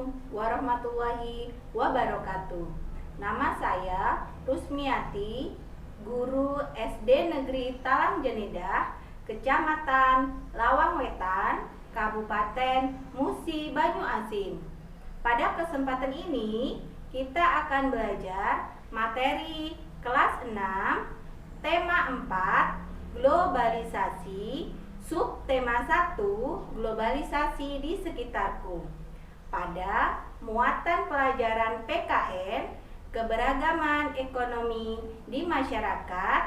Assalamualaikum warahmatullahi wabarakatuh. Nama saya Rusmiati, guru SD Negeri Talang Jenedah, Kecamatan Lawang Wetan, Kabupaten Musi Banyuasin. Pada kesempatan ini kita akan belajar materi kelas 6, tema 4, globalisasi, subtema 1, globalisasi di sekitarku. Pada muatan pelajaran PKN, keberagaman ekonomi di masyarakat,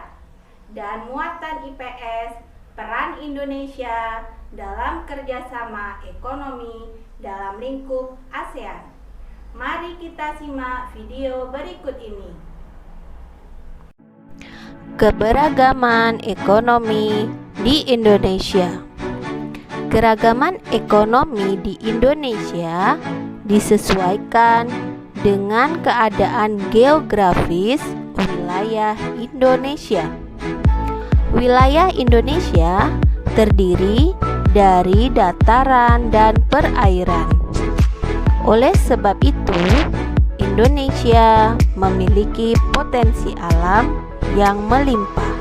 dan muatan IPS, peran Indonesia dalam kerjasama ekonomi dalam lingkup ASEAN. Mari kita simak video berikut ini. Keberagaman ekonomi di Indonesia. Keragaman ekonomi di Indonesia disesuaikan dengan keadaan geografis wilayah Indonesia. Wilayah Indonesia terdiri dari dataran dan perairan. Oleh sebab itu, Indonesia memiliki potensi alam yang melimpah.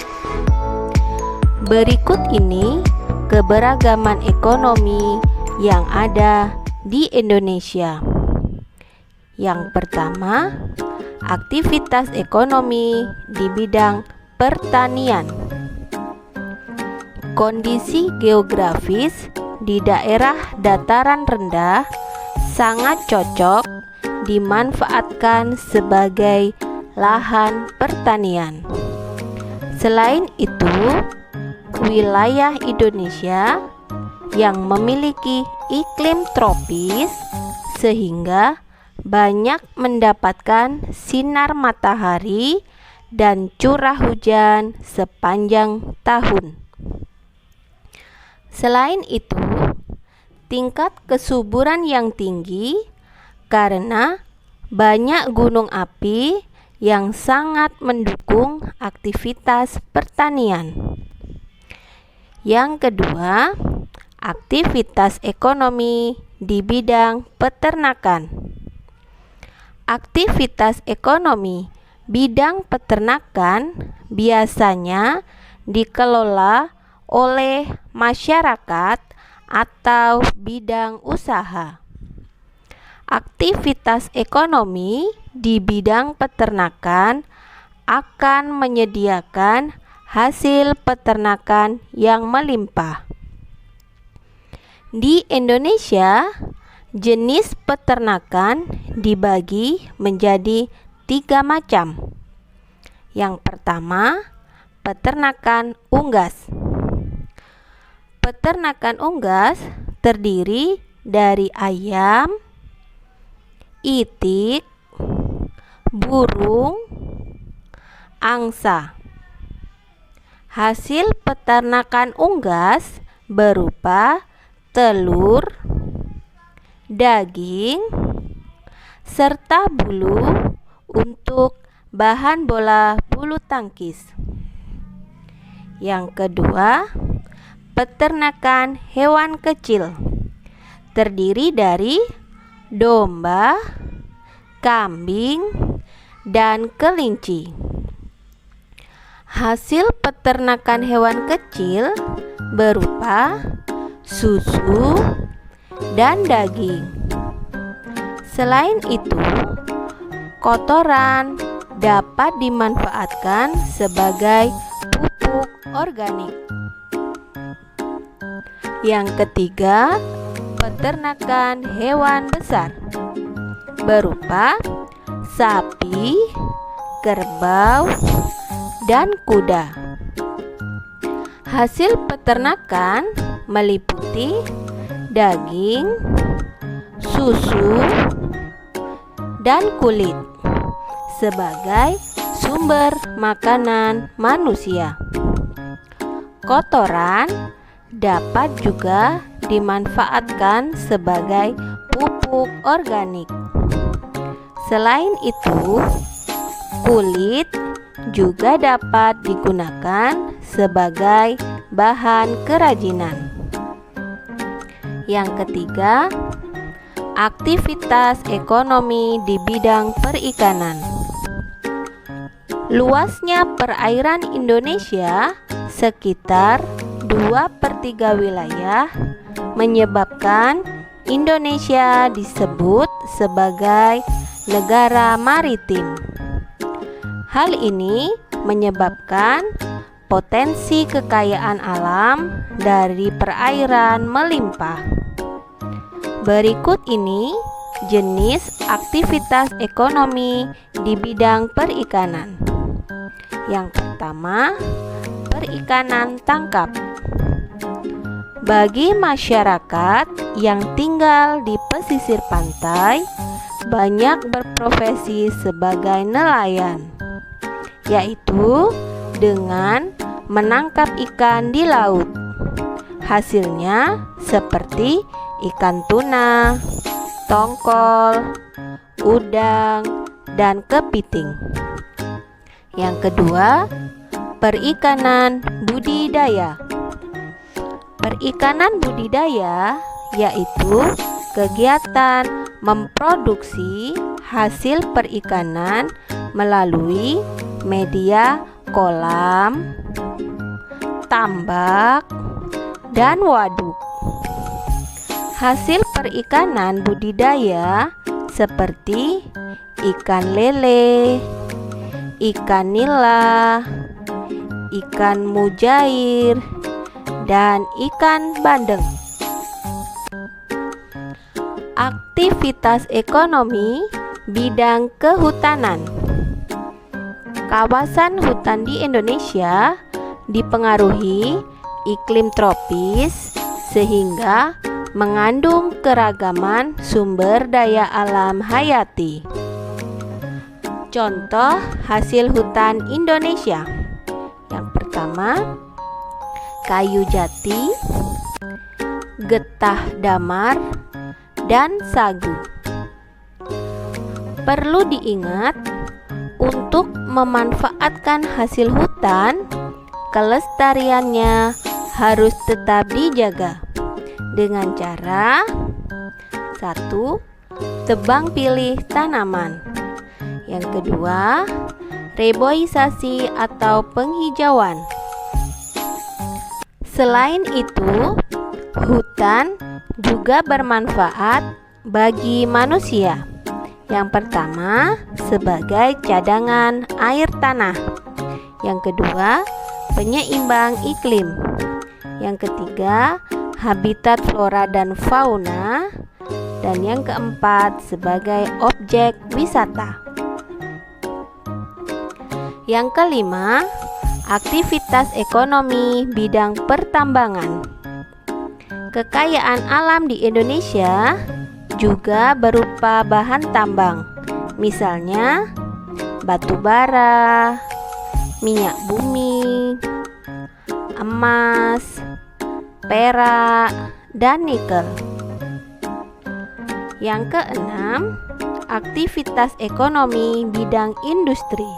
Berikut ini keberagaman ekonomi yang ada di Indonesia. Yang pertama, aktivitas ekonomi di bidang pertanian. Kondisi geografis di daerah dataran rendah sangat cocok dimanfaatkan sebagai lahan pertanian. Selain itu, wilayah Indonesia yang memiliki iklim tropis sehingga banyak mendapatkan sinar matahari dan curah hujan sepanjang tahun. Selain itu, tingkat kesuburan yang tinggi karena banyak gunung api yang sangat mendukung aktivitas pertanian. Yang kedua, aktivitas ekonomi di bidang peternakan. Aktivitas ekonomi bidang peternakan biasanya dikelola oleh masyarakat atau bidang usaha. Aktivitas ekonomi di bidang peternakan akan menyediakan hasil peternakan yang melimpah. Di Indonesia, jenis peternakan dibagi menjadi 3 macam. Yang pertama, peternakan unggas. Peternakan unggas terdiri dari ayam, itik, burung, angsa. Hasil peternakan unggas berupa telur, daging, serta bulu untuk bahan bola bulu tangkis. Yang kedua, peternakan hewan kecil terdiri dari domba, kambing, dan kelinci. Hasil peternakan hewan kecil berupa susu dan daging. Selain itu, kotoran dapat dimanfaatkan sebagai pupuk organik. Yang ketiga, peternakan hewan besar berupa sapi, kerbau, dan kuda. Hasil peternakan meliputi daging, susu, dan kulit sebagai sumber makanan manusia. Kotoran dapat juga dimanfaatkan sebagai pupuk organik. Selain itu, kulit juga dapat digunakan sebagai bahan kerajinan. Yang ketiga, aktivitas ekonomi di bidang perikanan. Luasnya perairan Indonesia sekitar 2/3 wilayah menyebabkan Indonesia disebut sebagai negara maritim. Hal ini menyebabkan potensi kekayaan alam dari perairan melimpah. Berikut ini jenis aktivitas ekonomi di bidang perikanan. Yang pertama, perikanan tangkap. Bagi masyarakat yang tinggal di pesisir pantai, banyak berprofesi sebagai nelayan, yaitu dengan menangkap ikan di laut. Hasilnya seperti ikan tuna, tongkol, udang, dan kepiting. Yang kedua, perikanan budidaya. Perikanan budidaya yaitu kegiatan memproduksi hasil perikanan melalui media kolam, tambak, dan waduk. Hasil perikanan budidaya seperti ikan lele, ikan nila, ikan mujair, dan ikan bandeng. Aktivitas ekonomi bidang kehutanan. Kawasan hutan di Indonesia dipengaruhi iklim tropis sehingga mengandung keragaman sumber daya alam hayati. Contoh hasil hutan Indonesia. Yang pertama, kayu jati, getah damar, dan sagu. Perlu diingat, untuk memanfaatkan hasil hutan, kelestariannya harus tetap dijaga dengan cara 1. Tebang pilih tanaman. Yang kedua, reboisasi atau penghijauan. Selain itu, hutan juga bermanfaat bagi manusia. Yang pertama, sebagai cadangan air tanah. Yang kedua, penyeimbang iklim. Yang ketiga, habitat flora dan fauna. Dan yang keempat, sebagai objek wisata. Yang kelima, aktivitas ekonomi bidang pertambangan. Kekayaan alam di Indonesia juga berupa bahan tambang, misalnya batu bara, minyak bumi, emas, perak, dan nikel. Yang keenam, aktivitas ekonomi bidang industri.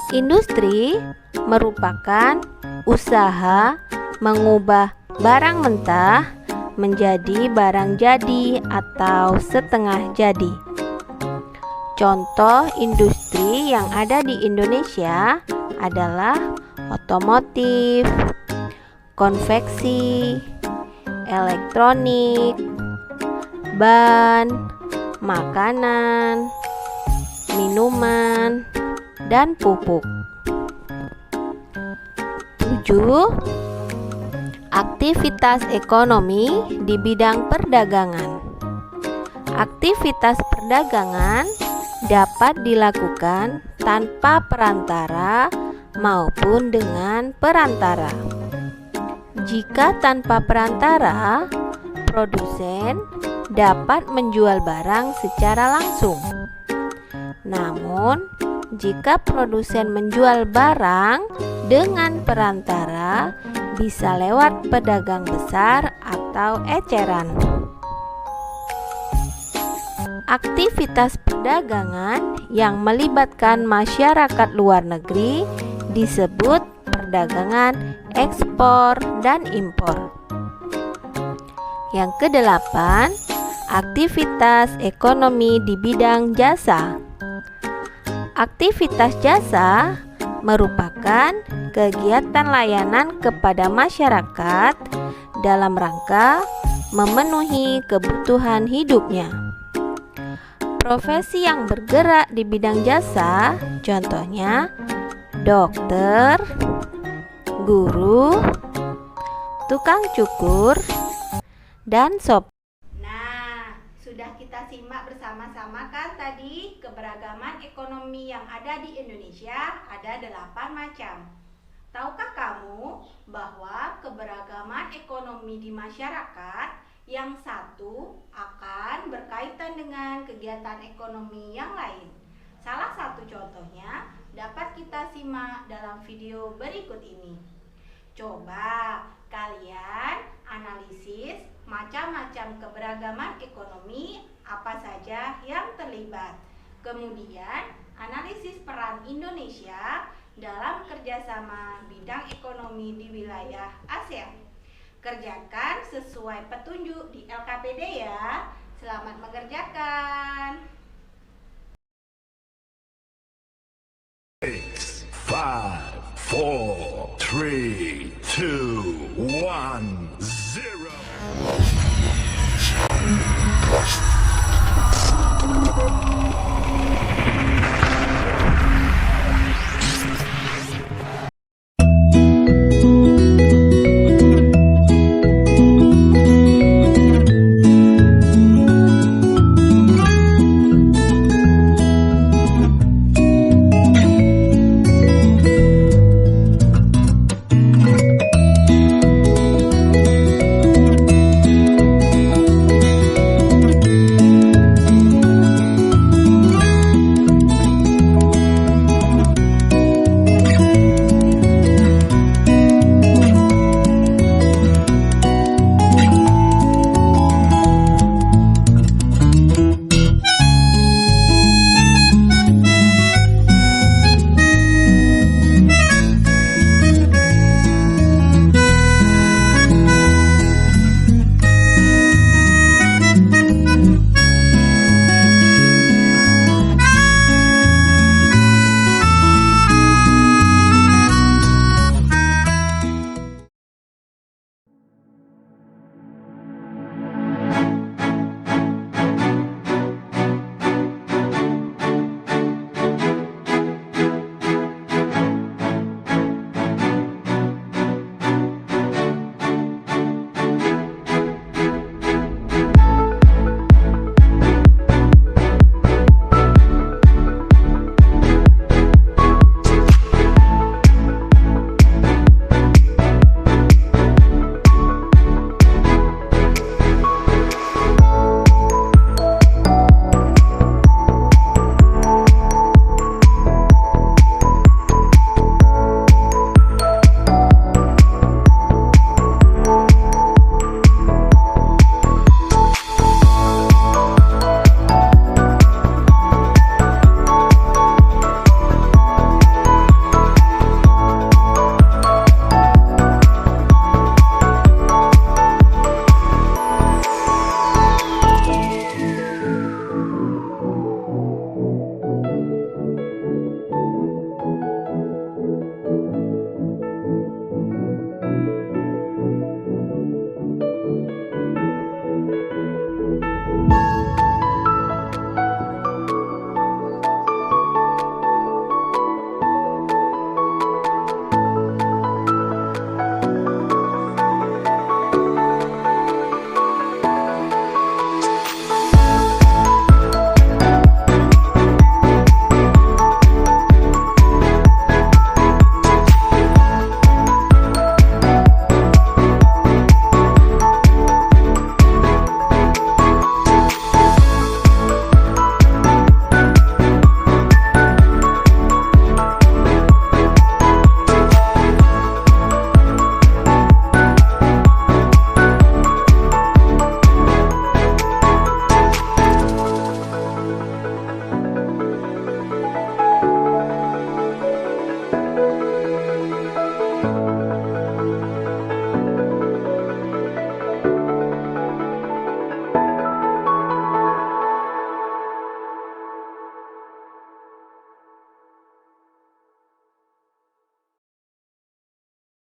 Industri merupakan usaha mengubah barang mentah menjadi barang jadi atau setengah jadi. Contoh industri yang ada di Indonesia adalah otomotif, konveksi, elektronik, ban, makanan, minuman, dan pupuk. 7. Aktivitas ekonomi di bidang perdagangan. Aktivitas perdagangan dapat dilakukan tanpa perantara maupun dengan perantara. Jika tanpa perantara, produsen dapat menjual barang secara langsung. Namun, jika produsen menjual barang dengan perantara, bisa lewat pedagang besar atau eceran. Aktivitas perdagangan yang melibatkan masyarakat luar negeri disebut perdagangan ekspor dan impor. Yang kedelapan, aktivitas ekonomi di bidang jasa. Aktivitas jasa merupakan kegiatan layanan kepada masyarakat dalam rangka memenuhi kebutuhan hidupnya. Profesi yang bergerak di bidang jasa, contohnya dokter, guru, tukang cukur, dan sopir. Nah, sudah kita simak bersama-sama kan tadi keberagaman ekonomi yang ada di Indonesia ada 8 macam. Tahukah kamu bahwa keberagaman ekonomi di masyarakat yang satu akan berkaitan dengan kegiatan ekonomi yang lain? Salah satu contohnya dapat kita simak dalam video berikut ini. Coba kalian analisis macam-macam keberagaman ekonomi apa saja yang terlibat. Kemudian analisis peran Indonesia dalam kerjasama bidang ekonomi di wilayah ASEAN. Kerjakan sesuai petunjuk di LKPD ya. Selamat mengerjakan. 6, 5, 4, 3, 2, 1, 0.